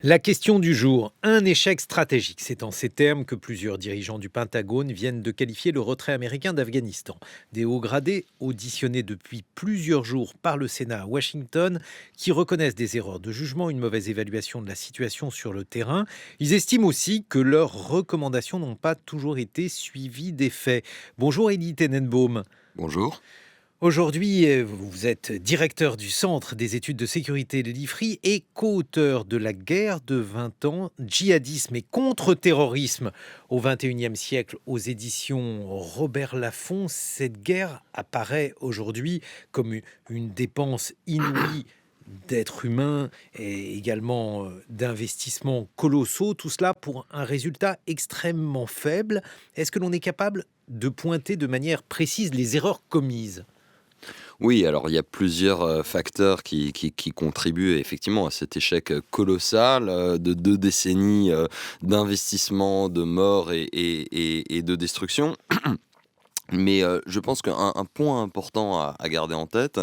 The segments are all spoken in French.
La question du jour, un échec stratégique. C'est en ces termes que plusieurs dirigeants du Pentagone viennent de qualifier le retrait américain d'Afghanistan. Des hauts gradés, auditionnés depuis plusieurs jours par le Sénat à Washington, qui reconnaissent des erreurs de jugement, une mauvaise évaluation de la situation sur le terrain. Ils estiment aussi que leurs recommandations n'ont pas toujours été suivies des faits. Bonjour Elie Tenenbaum. Bonjour. Aujourd'hui, vous êtes directeur du Centre des études de sécurité de l'IFRI et co-auteur de La guerre de 20 ans, djihadisme et contre-terrorisme au XXIe siècle aux éditions Robert Laffont. Cette guerre apparaît aujourd'hui comme une dépense inouïe d'êtres humains et également d'investissements colossaux, tout cela pour un résultat extrêmement faible. Est-ce que l'on est capable de pointer de manière précise les erreurs commises ? Oui, alors il y a plusieurs facteurs qui contribuent effectivement à cet échec colossal de 2 décennies d'investissement, de mort et de destruction. Mais je pense qu'un point important à garder en tête,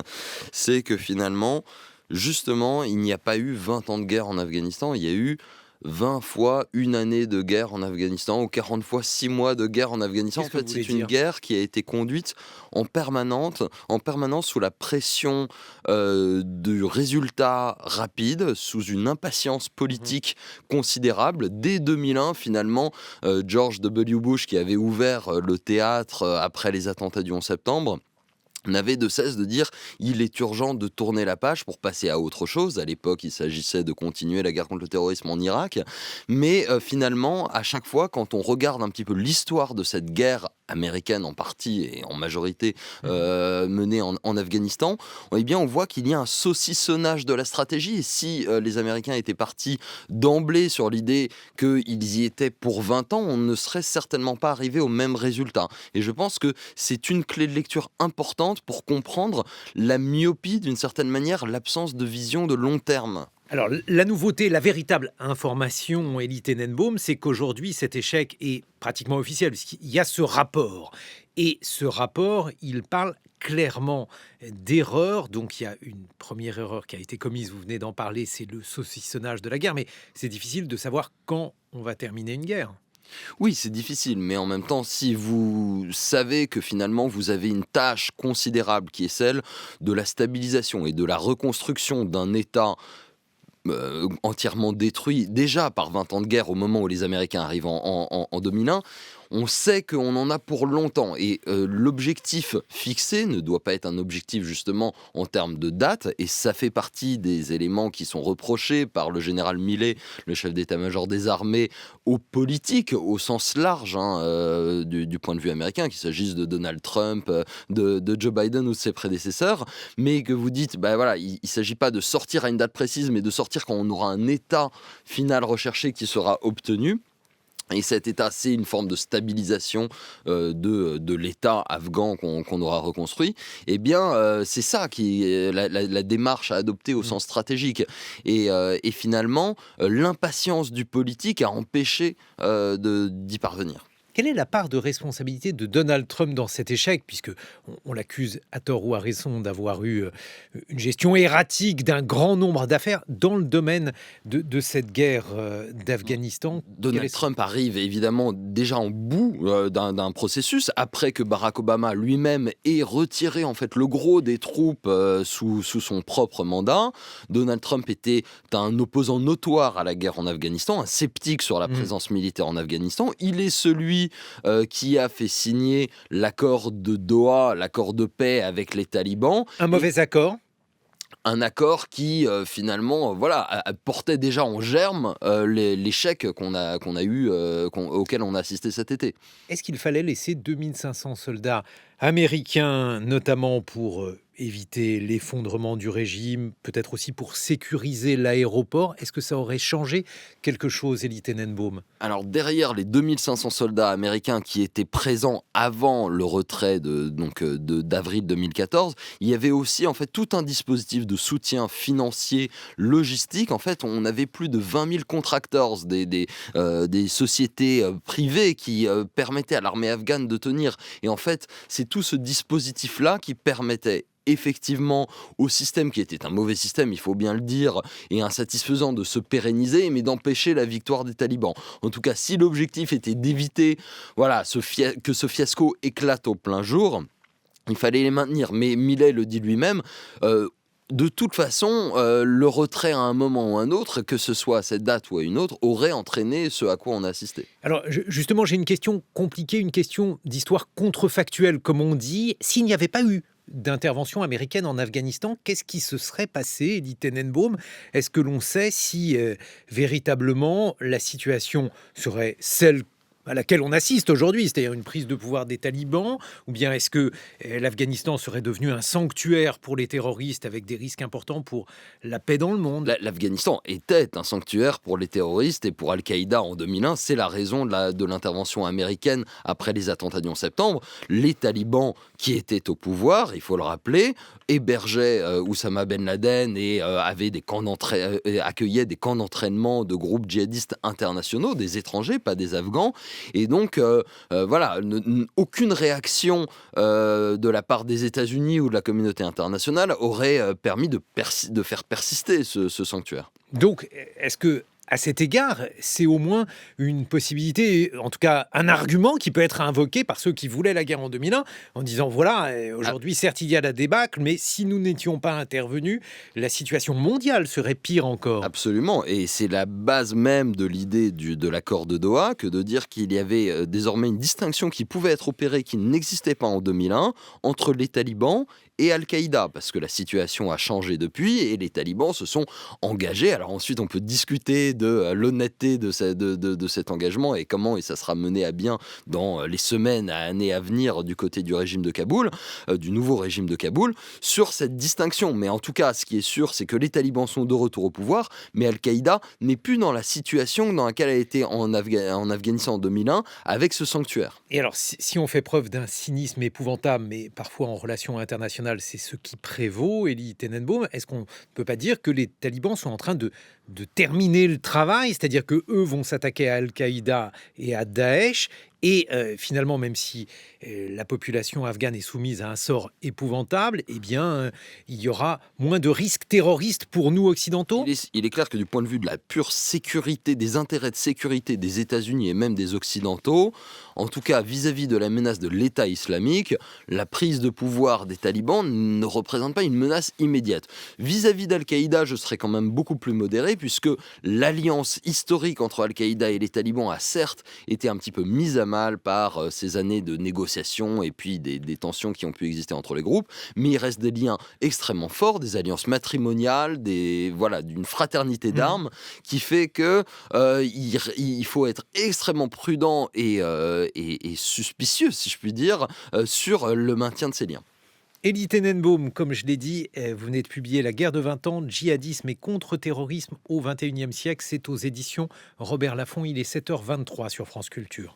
c'est que finalement, justement, il n'y a pas eu 20 ans de guerre en Afghanistan, il y a eu 20 fois une année de guerre en Afghanistan ou 40 fois 6 mois de guerre en Afghanistan. En Qu'est-ce que vous fait, voulez c'est une dire ? guerre qui a été conduite en permanence sous la pression du résultat rapide, sous une impatience politique considérable. Dès 2001, finalement, George W. Bush, qui avait ouvert le théâtre après les attentats du 11 septembre, n'avait de cesse de dire il est urgent de tourner la page pour passer à autre chose. À l'époque, il s'agissait de continuer la guerre contre le terrorisme en Irak. Mais finalement, à chaque fois, quand on regarde un petit peu l'histoire de cette guerre américaine en partie et en majorité menée en Afghanistan, eh bien, on voit qu'il y a un saucissonnage de la stratégie. Et si les Américains étaient partis d'emblée sur l'idée qu'ils y étaient pour 20 ans, on ne serait certainement pas arrivé au même résultat. Et je pense que c'est une clé de lecture importante pour comprendre la myopie, d'une certaine manière, l'absence de vision de long terme. Alors, la nouveauté, la véritable information, Elie Tenenbaum, c'est qu'aujourd'hui, cet échec est pratiquement officiel, puisqu'il y a ce rapport. Et ce rapport, il parle clairement d'erreurs. Donc, il y a une première erreur qui a été commise, vous venez d'en parler, c'est le saucissonnage de la guerre. Mais c'est difficile de savoir quand on va terminer une guerre. Oui, c'est difficile, mais en même temps, si vous savez que finalement vous avez une tâche considérable qui est celle de la stabilisation et de la reconstruction d'un État entièrement détruit déjà par 20 ans de guerre au moment où les Américains arrivent en 2001, on sait qu'on en a pour longtemps. Et l'objectif fixé ne doit pas être un objectif justement en termes de date. Et ça fait partie des éléments qui sont reprochés par le général Milley, le chef d'état-major des armées, aux politiques au sens large du point de vue américain, qu'il s'agisse de Donald Trump, de Joe Biden ou de ses prédécesseurs. Mais que vous dites, ben voilà, il ne s'agit pas de sortir à une date précise, mais de sortir quand on aura un état final recherché qui sera obtenu. Et cet état, c'est une forme de stabilisation de l'état afghan qu'on aura reconstruit. Eh bien, c'est ça qui est la démarche à adopter au sens stratégique. Et finalement, l'impatience du politique a empêché d'y parvenir. Quelle est la part de responsabilité de Donald Trump dans cet échec, puisque on l'accuse à tort ou à raison d'avoir eu une gestion erratique d'un grand nombre d'affaires dans le domaine de cette guerre d'Afghanistan. Donald Trump arrive évidemment déjà en bout d'un processus après que Barack Obama lui-même ait retiré en fait le gros des troupes sous son propre mandat. Donald Trump était un opposant notoire à la guerre en Afghanistan, un sceptique sur la présence militaire en Afghanistan. Il est celui qui a fait signer l'accord de Doha, l'accord de paix avec les talibans. Un mauvais accord. Un accord qui finalement portait déjà en germe l'échec qu'on a eu, auquel on a assisté cet été. Est-ce qu'il fallait laisser 2500 soldats américains, notamment pour éviter l'effondrement du régime, peut-être aussi pour sécuriser l'aéroport? Est-ce que ça aurait changé quelque chose, Elie Tenenbaum? Alors derrière les 2500 soldats américains qui étaient présents avant le retrait d'avril 2014, il y avait aussi en fait tout un dispositif de soutien financier, logistique. En fait, on avait plus de 20 000 contractors, des sociétés privées qui permettaient à l'armée afghane de tenir. Et en fait, c'est tout ce dispositif-là qui permettait effectivement au système qui était un mauvais système, il faut bien le dire, et insatisfaisant de se pérenniser, mais d'empêcher la victoire des talibans. En tout cas, si l'objectif était d'éviter voilà, que ce fiasco éclate au plein jour, il fallait les maintenir. Mais Milei le dit lui-même, de toute façon, le retrait à un moment ou à un autre, que ce soit à cette date ou à une autre, aurait entraîné ce à quoi on a assisté. Alors justement, j'ai une question compliquée, une question d'histoire contrefactuelle, comme on dit. S'il n'y avait pas eu d'intervention américaine en Afghanistan, qu'est-ce qui se serait passé, Elie Tenenbaum? Est-ce que l'on sait si véritablement la situation serait celle à laquelle on assiste aujourd'hui, c'est-à-dire une prise de pouvoir des talibans, ou bien est-ce que l'Afghanistan serait devenu un sanctuaire pour les terroristes avec des risques importants pour la paix dans le monde? L'Afghanistan était un sanctuaire pour les terroristes et pour Al-Qaïda en 2001. C'est la raison de l'intervention américaine après les attentats du 11 septembre. Les talibans qui étaient au pouvoir, il faut le rappeler, hébergeaient Oussama Ben Laden et accueillaient des camps d'entraînement de groupes djihadistes internationaux, des étrangers, pas des Afghans. Et donc, voilà, aucune réaction de la part des États-Unis ou de la communauté internationale aurait permis de faire persister ce sanctuaire. Donc, est-ce que, à cet égard, c'est au moins une possibilité, en tout cas un argument qui peut être invoqué par ceux qui voulaient la guerre en 2001, en disant voilà, aujourd'hui, certes, il y a la débâcle, mais si nous n'étions pas intervenus, la situation mondiale serait pire encore. Absolument, et c'est la base même de l'idée de l'accord de Doha, que de dire qu'il y avait désormais une distinction qui pouvait être opérée, qui n'existait pas en 2001, entre les talibans et Al-Qaïda, parce que la situation a changé depuis, et les talibans se sont engagés. Alors ensuite, on peut discuter de l'honnêteté de cet engagement, et comment ça sera mené à bien dans les semaines à années à venir du côté du régime de Kaboul, du nouveau régime de Kaboul, sur cette distinction. Mais en tout cas, ce qui est sûr, c'est que les talibans sont de retour au pouvoir, mais Al-Qaïda n'est plus dans la situation dans laquelle elle était en Afghanistan en 2001, avec ce sanctuaire. Et alors, si on fait preuve d'un cynisme épouvantable, mais parfois en relations internationales, c'est ce qui prévaut, Elie Tenenbaum, est-ce qu'on ne peut pas dire que les talibans sont en train de terminer le travail, c'est-à-dire que eux vont s'attaquer à Al-Qaïda et à Daesh, et finalement, même si la population afghane est soumise à un sort épouvantable, eh bien, il y aura moins de risques terroristes pour nous occidentaux? Il est clair que du point de vue de la pure sécurité, des intérêts de sécurité des États-Unis et même des Occidentaux, en tout cas vis-à-vis de la menace de l'État islamique, la prise de pouvoir des talibans ne représente pas une menace immédiate. Vis-à-vis d'Al-Qaïda, je serais quand même beaucoup plus modéré, puisque l'alliance historique entre Al-Qaïda et les talibans a certes été un petit peu mise à mal par ces années de négociations et puis des tensions qui ont pu exister entre les groupes, mais il reste des liens extrêmement forts, des alliances matrimoniales, d'une fraternité d'armes, qui fait que il faut être extrêmement prudent et suspicieux, si je puis dire, sur le maintien de ces liens. Elie Tenenbaum, comme je l'ai dit, vous venez de publier La guerre de 20 ans, djihadisme et contre-terrorisme au XXIe siècle. C'est aux éditions Robert Laffont. Il est 7h23 sur France Culture.